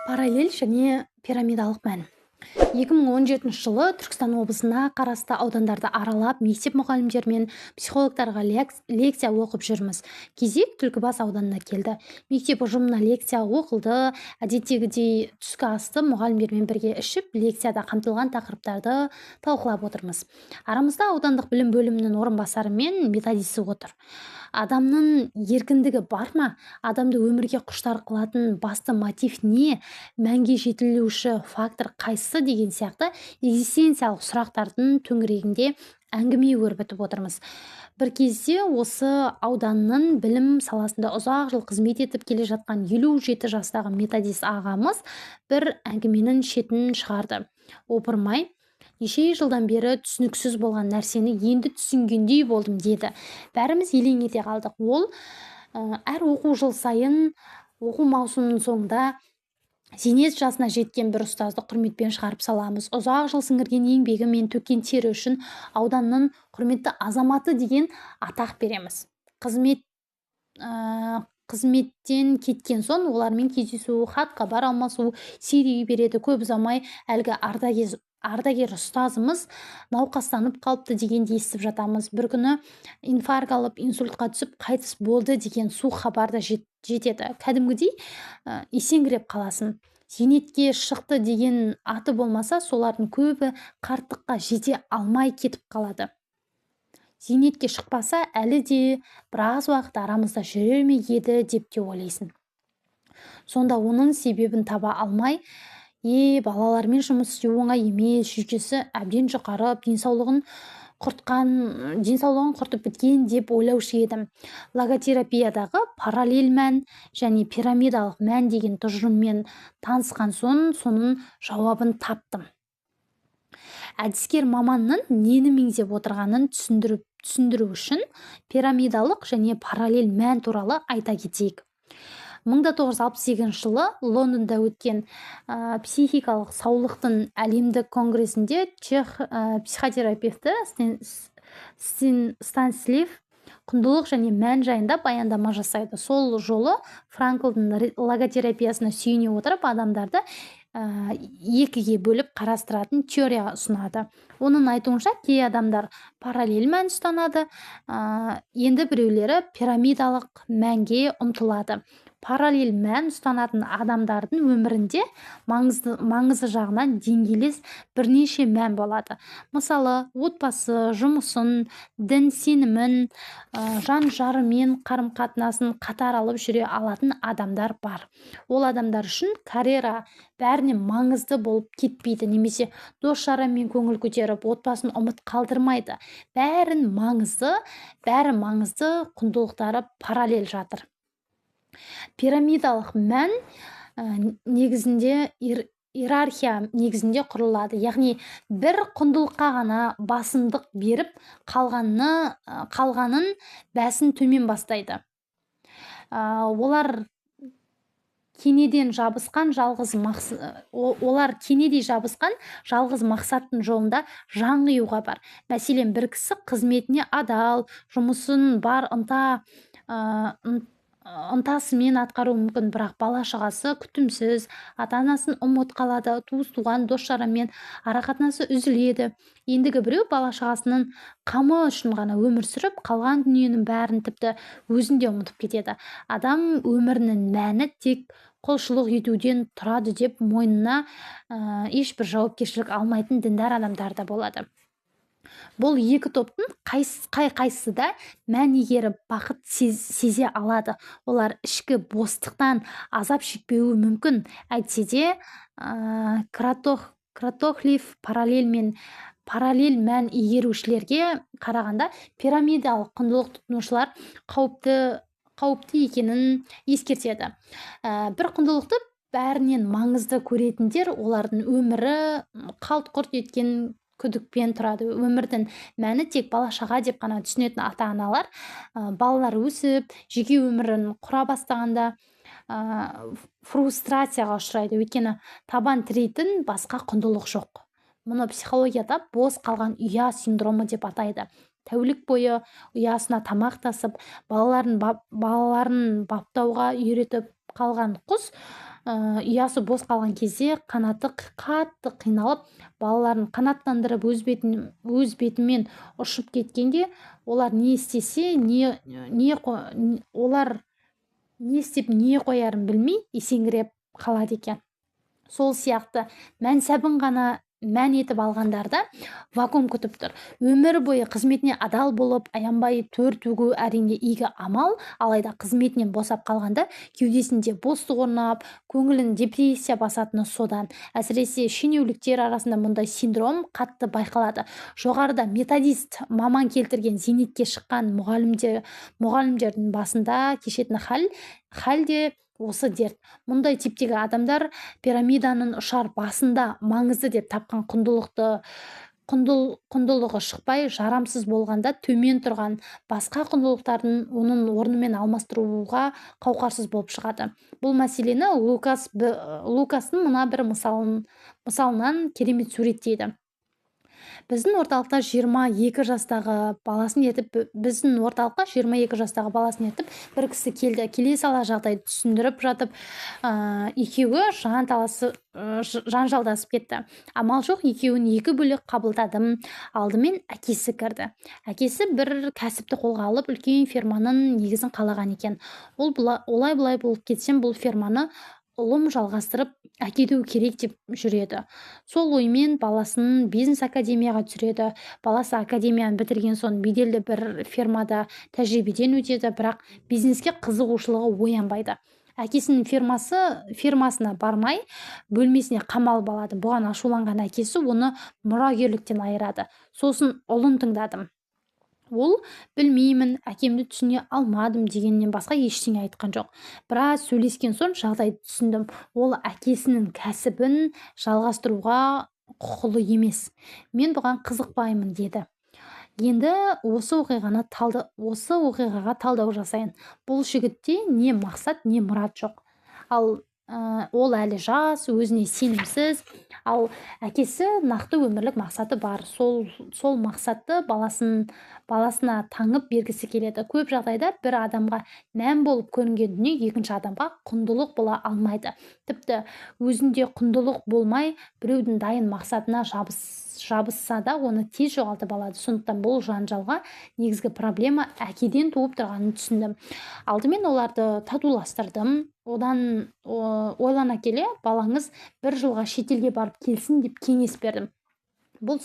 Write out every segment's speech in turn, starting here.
Параллель және пирамидалық мән. 2017 жылы Түркістан облысына қарасты аудандарды аралап, мектеп мұғалімдерімен психологтарға лекция оқып жүрміз. Кезек Түлкібас ауданына келді. Мектеп ұжымына лекция оқылды. Әдеттегідей түскі асты мұғалімдермен бірге ішіп, лекцияда қамтылған тақырыптарды талқылап отырмыз. Арамызда аудандық білім бөлімінің орынбасары мен методисі отыр. Адамның еркіндігі бар ма? Адамды өмірге құштар қылатын басты мотив не? Мәнге жетілуші фактор қайсысы деген сияқты экзистенциялық сұрақтардың төңірегінде әңгіме өрбітіп отырмыз. Бір кезде осы ауданның білім саласында ұзақ жыл қызмет етіп келе жатқан 57 жастағы методист ағамыз бір әңгіменің шетін шығарды. Опырмай, неше жылдан бері түсініксіз болған нәрсені енді түсінгендей болдым деді. Бәріміз елең ете қалдық. Ол әр оқу жыл сайын оқу маусымының соңында зейнет жасына жеткен бір ұстазды құрметпен шығарып саламыз. Ұзақ жыл сіңірген еңбегі мен төккен тері үшін ауданның құрметті азаматы деген атақ береміз. Қызметтен кеткен соң олармен кездесу, хат хабар алмасу сирей береді. Көп ұзамай әлгі ардагер ұстазымыз науқастанып қалыпты дегенді естіп жатамыз. Бір күні инфаркт алып, инсультқа түсіп қайтыс болды деген суық хабар да жетеді. Кәдімгідей есеңгіреп қаласың. Зейнетке шықты деген аты болмаса, солардың көбі қарттыққа жете алмай кетіп қалады. Зейнетке шықпаса, әлі де біраз уақыт арамызда жүрер ме еді деп те ойлайсың. Сонда оның себебін таба алмай, балалармен жұмыс істеу оңай емес, жүйкесі әбден жұқарып, денсаулығын құртып біткен деп ойлаушы едім. Логотерапиядағы параллель мән және пирамидалық мән деген тұжырыммен танысқан соң соның жауабын таптым. Әдіскер маманның нені меңзеп отырғанын түсіндіру үшін пирамидалық және параллель мән туралы айта кетейік. 1968 жылы Лондонда өткен психикалық саулықтың әлемдік конгресінде чех психотерапевті Станислав құндылық және мән жайында баяндама жасайды. Сол жолы Франклдың логотерапиясына сүйене отырып, адамдарды екіге бөліп қарастыратын теория ұсынады. Оның айтуынша, кей адамдар параллель мән ұстанады, енді біреулері пирамидалық мәнге ұмтылады. Параллель мән ұстанатын адамдардың өмірінде маңызы жағынан деңгейлес бірнеше мән болады. Мысалы, отбасы, жұмысын, дін сенімін, жан жарымен қарым-қатынасын қатар алып жүре алатын адамдар бар. Ол адамдар үшін карьера бәріне маңызды болып кетпейді, немесе дос-жаранмен көңіл көтеріп, отбасын ұмыт қалдырмайды. Бәрі маңызды құндылықтары параллель жатыр. Пирамидалық мән негізінде иерархия негізінде құрылады. Яғни бір құндылыққа ғана басымдық беріп, қалғанын бәсін төмен бастайды. Олар кенедей жабысқан жалғыз мақсаттың жолында жан қиюға бар. Мәселен, бір кісі қызметіне адал, жұмысын бар ынтасымен атқару мүмкін, бірақ бала-шағасы күтімсіз, ата-анасын ұмыт қалады, туыс-туған, дос-жаранмен арақатынасы үзіледі. Ендігі біреу бала-шағасының қамы үшін ғана өмір сүріп, қалған дүниенің бәрін тіпті өзінде ұмытып кетеді. Адам өмірінің мәні тек құлшылық етуден тұрады деп мойнына ешбір жауапкершілік алмайтын діндар адамдар да болады. Бұл екі топтың қайсысы да мән егері бақыт сезе алады. Олар ішкі бостықтан азап шекпеуі мүмкін. Әйтсе де, Кратохлиф параллель мән егерушілерге қарағанда пирамидалық құндылық тұтынушылар қауіпті екенін ескертеді. Бір құндылықты бәрінен маңызды көретіндер олардың өмірі қалт-құрт еткен күдікпен тұрады. Өмірдің мәні тек бала-шаға деп қана түсінетін ата-аналар, балалар өсіп, жеке өмірін құра бастағанда фрустрацияға ұшырайды. Өйткені табан тірейтін басқа құндылық жоқ. Мұны психологияда бос қалған ұя синдромы деп атайды. Тәулік бойы ұясына тамақ тасып, балаларын баптауға үйретіп қалған құс ұясы бос қалған кезде қанаты қатты қиналып, балаларын қанаттандырып өз бетімен ұшып кеткенде, олар не істесе, олар не істеп не қоярын білмей есеңгіреп қалады екен. Сол сияқты мәнсәбін ғана мән етіп алғандарда вакуум күтіп тұр. Өмір бойы қызметіне адал болып, аянбай төр төгу әрине игі амал, алайда қызметінен босап қалғанда кеудесінде бостық орнап, көңілін депрессия басатыны содан. Әсіресе шенеуліктер арасында мұндай синдром қатты байқалады. Жоғарыда методист маман келтірген зейнетке шыққан мұғалімдердің басында кешетін хал де осы дерт. Мұндай типтегі адамдар пирамиданың ұшар басында маңызды деп тапқан құндылығы шықпай, жарамсыз болғанда төмен тұрған басқа құндылықтардың оның орнымен алмастыруға қауқарсыз болып шығады. Бұл мәселені Лукастың мына бір мысалынан керемет суреттейді. Біздің орталыққа 22 жастағы баласын ертіп бір кісі келді. Келе сала жағдайды түсіндіріп жатып, екеуі жанжалдасып кетті. Амал жоқ, екеуін екі бөлек қабылдадым. Алдымен әкесі кірді. Әкесі бір кәсіпті қолға алып, үлкен ферманың негізін қалаған екен. Олай-бұлай болып кетсем, бұл ферманы ұлым жалғастырып әкету керек деп жүреді. Сол оймен баласын бизнес академияға түсіреді. Баласы академияны бітірген соң беделді бір фермада тәжірибеден өтеді, бірақ бизнеске қызығушылығы оянбайды. Әкесінің фермасына бармай, бөлмесіне қамалып алады. Бұған ашуланған әкесі оны мұрагерліктен айырады. Сосын ұлын тыңдадым. Ол білмеймін, әкемді түсіне алмадым дегеннен басқа ештеңе айтқан жоқ. Біраз сөйлескен соң жағдайды түсіндім. Ол әкесінің кәсібін жалғастыруға құқылы емес. Мен бұған қызықпаймын деді. Енді осы оқиғаға талдау жасайын. Бұл жігітте не мақсат, не мұрат жоқ. Ал ол әлі жас, өзіне сенімсіз. Ал әкесі нақты өмірлік мақсаты бар. Сол мақсатты баласына таңып бергісі келеді. Көп жағдайда бір адамға мән болып көрінген дүние екінші адамға құндылық бола алмайды. Тіпті өзінде құндылық болмай, біреудің дайын мақсатына жабысса да оны тез жоғалтып алады. Сондықтан бұл жанжалға негізгі проблема әкеден туып тұрғанын түсіндім. Алдымен оларды татуластырдым. Одан ойлана келе, балаңыз 1 жылға шетелге барып келсін деп кеңес бердім. Бұл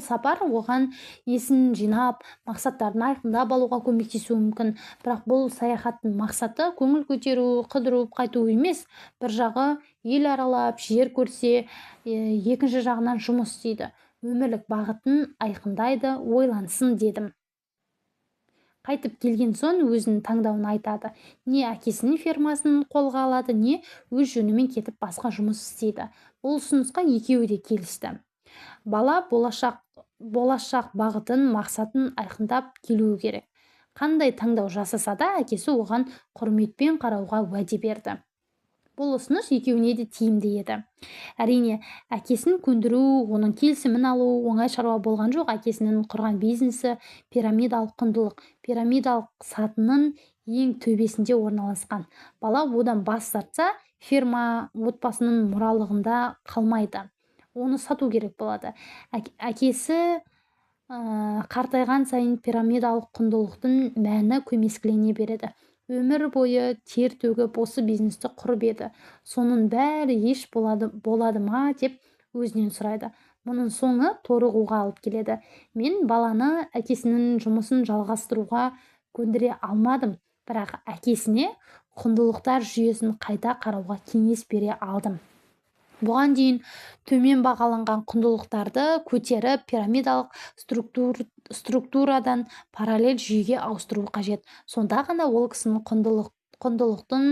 сапар оған есін жинап, мақсаттарын айқындап алуға көмектесуі мүмкін. Бірақ бұл саяхаттың мақсаты көңіл көтеру, қыдырып қайту емес. Bir жағы ел аралап, жер көрсе, екінші жағынан жұмыс істейді. Өмірлік бағытын айқындайды, ойлансын дедім. Қайтып келген соң өзінің таңдауын айтады. Не әкесінің фермасын қолға алады, не өз жөнімен кетіп басқа жұмыс істейді. Бұл ұсынысқа екеуі де келісті. Бала болашақ бағытын, мақсатын айқындап келуі керек. Қандай таңдау жасаса да, әкесі оған құрметпен қарауға уәде берді. Бұл ұсыныс екеуіне де тиімді еді. Әрине, әкесін көндіру, оның келісімін алу оңай шаруа болған жоқ. Әкесінің құрған бизнесі пирамидалық құндылық, пирамидалық сатының ең төбесінде орналасқан. Бала одан бас тартса, ферма отбасының мұралығында қалмайды. Оны сату керек болады. Әкесі қартайған сайын пирамидалық құндылықтың мәні көмескілене береді. Өмір бойы тер төгіп осы бизнесті құрып еді. Соның бәрі еш болады ма деп өзінен сұрайды. Мұның соңы торығуға алып келеді. Мен баланы әкесінің жұмысын жалғастыруға көндіре алмадым, бірақ әкесіне құндылықтар жүйесін қайта қарауға кеңес бере алдым. Бұған дейін төмен бағаланған құндылықтарды көтеріп, пирамидалық структурадан параллель жүйеге ауыстыру қажет. Сонда ғана ол кісінің құндылықтың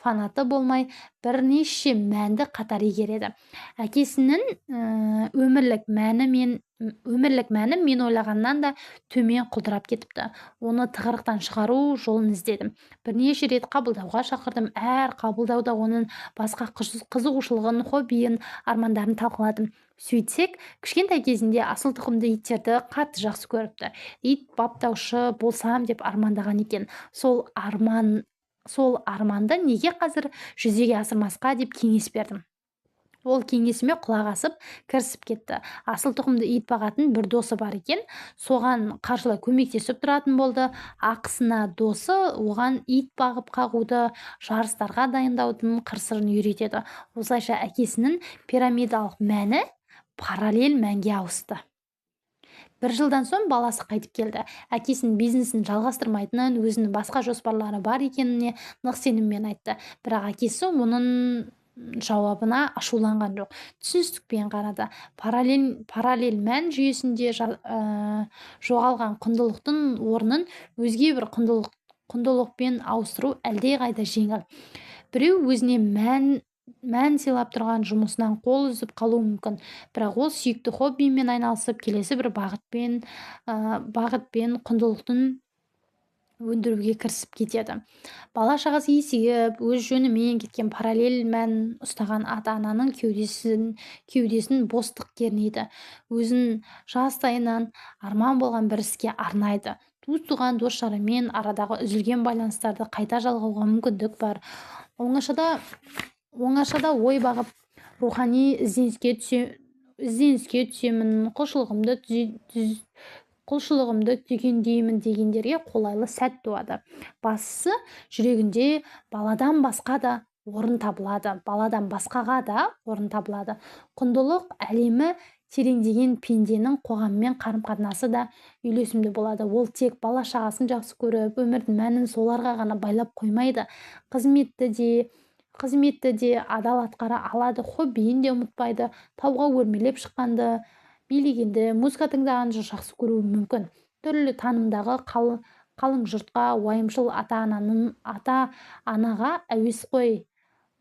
фанаты болмай, бірнеше мәнді қатар игереді. Әкесінің өмірлік мәні мен ойлағаннан да төмен құлдырап кетіпті. Оны тығырықтан шығару жолын іздедім. Бірнеше рет қабылдауға шақырдым. Әр қабылдауда оның басқа қызығушылығын, хоббиін, армандарын талқыладым. Сөйтсек, кішкентай кезінде асыл тұқымды иттерді қатты жақсы көріпті. Ит баптаушы болсам деп армандаған екен. Сол сол арманды неге қазір жүзеге асырмасқа деп кеңес бердім. Ол кеңесіме құлақ асып кірісіп кетті. Асыл тұқымды ит бағатын бір досы бар екен, соған қаржылай көмектесіп тұратын болды. Ақысына досы оған ит бағып қағуды, жарыстарға дайындаудың қыр-сырын үйретеді. Осылайша әкесінің пирамидалық мәні параллель мәнге ауысты. Бір жылдан соң баласы қайтып келді. Әкесінің бизнесін жалғастырмайтынын, өзінің басқа жоспарлары бар екеніне нық сеніммен айтты. Бірақ әкесі оның жауабына ашуланған жоқ, түсіністікпен қарады. Параллель мән жүйесінде жоғалған құндылықтың орнын өзге бір құндылықпен ауыстыру әлдеқайда жеңіл. Біреу өзіне мән сыйлап тұрған жұмысынан қол үзіп қалуы мүмкін, бірақ ол сүйікті хоббимен айналысып, келесі бір бағытпен құндылықтың өндіруге кірісіп кетеді. Бала шағасы есейіп, өз жөнімен кеткен параллель мән ұстаған ата-ананың кеудесін бостық кернейді. Өзін жастайынан арман болған бір іске арнайды. Туыс-туған дос-жарымен арадағы үзілген байланыстарды қайта жалғауға мүмкіндік бар. Оңашада ой бағып, рухани ізденіске түсемін, құлшылығымды түйгендеймін дегендерге қолайлы сәт туады. Бастысы, жүрегінде баладан басқаға да орын табылады. Құндылық әлемі тереңдеген пенденің қоғаммен қарым-қатынасы да үйлесімді болады. Ол тек бала шағасын жақсы көріп, өмірдің мәнін соларға ғана байлап қоймайды. Қызметті де адал атқара алады, хоббиін де ұмытпайды. Тауға өрмелеп шыққанды, билегенді, музыка тыңдағанды жақсы көруі мүмкін. Түрлі танымдағы қалың жұртқа, уайымшыл ата-анаға әуесқой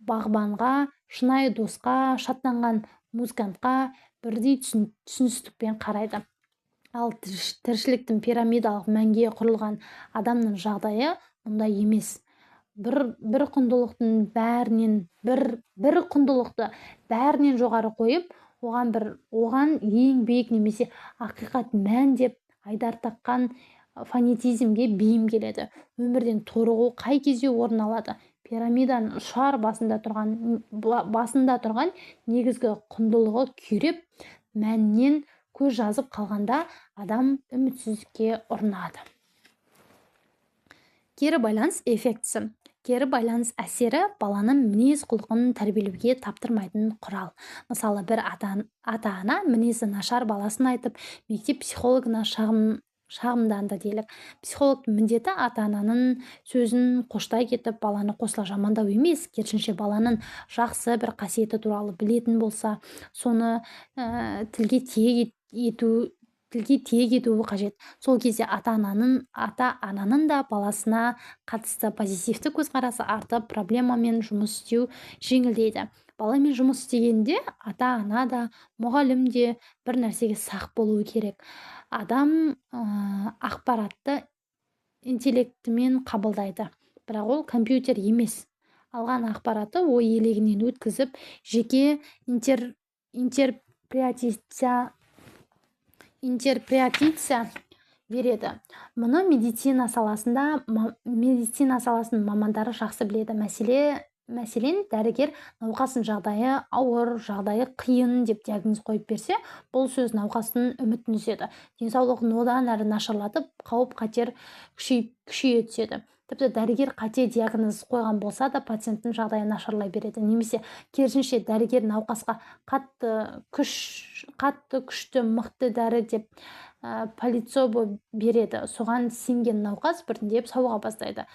бағбанға, шынайы досқа, шаттанған музыкантқа бірдей түсіністікпен қарайды. Ал тіршіліктің пирамидалық мәнге құрылған адамның жағдайы мұндай емес. Бір құндылықты бәрінен жоғары қойып, оған ең биік немесе ақиқат мән деп айдар таққан фанатизмге бейім келеді. Өмірден торығу қай кезде орын алады? Пирамиданың ұшар басында тұрған негізгі құндылығы күйреп, мәннен көз жазып қалғанда адам үмітсіздікке ұрынады. Кері байланыс эффектісі. Кері байланыс әсері баланың мінез-құлқын тәрбиелеуге таптырмайтын құрал. Мысалы, бір ата-ана мінезі нашар баласын айтып, мектеп психологына шағымданды делік. Психологтың міндеті ата-ананың сөзін қоштай кетіп, баланы қосыла жамандау емес, керісінше баланың жақсы бір қасиеті туралы білетін болса, соны тілге тиек етуі қажет. Сол кезде ата-ананың да баласына қатысты позитивті көзқарасы артып, проблемамен жұмыс істеу жеңілдейді. Баламен жұмыс істегенде ата-ана да, мұғалім де бір нәрсеге сақ болуы керек. Адам ақпаратты интеллектімен қабылдайды, бірақ ол компьютер емес. Алған ақпаратты ой елегінен өткізіп, жеке интерпретация береді. Мұны медицина саласының мамандары жақсы біледі. Мәселен, дәрігер науқастың жағдайы ауыр, жағдайы қиын деп диагноз қойып берсе, бұл сөз науқастың үмітін үзеді. Денсаулығын одан әрі нашарлатып, қауіп-қатер күшейе түседі. Тіпті дәрігер қате диагноз қойған болса да, пациенттің жағдайы нашарлай береді. Немесе керісінше дәрігер науқасқа қатты күшті мықты дәрі деп плацебо береді. Соған сенген науқас біртіндеп сауыға бастайды.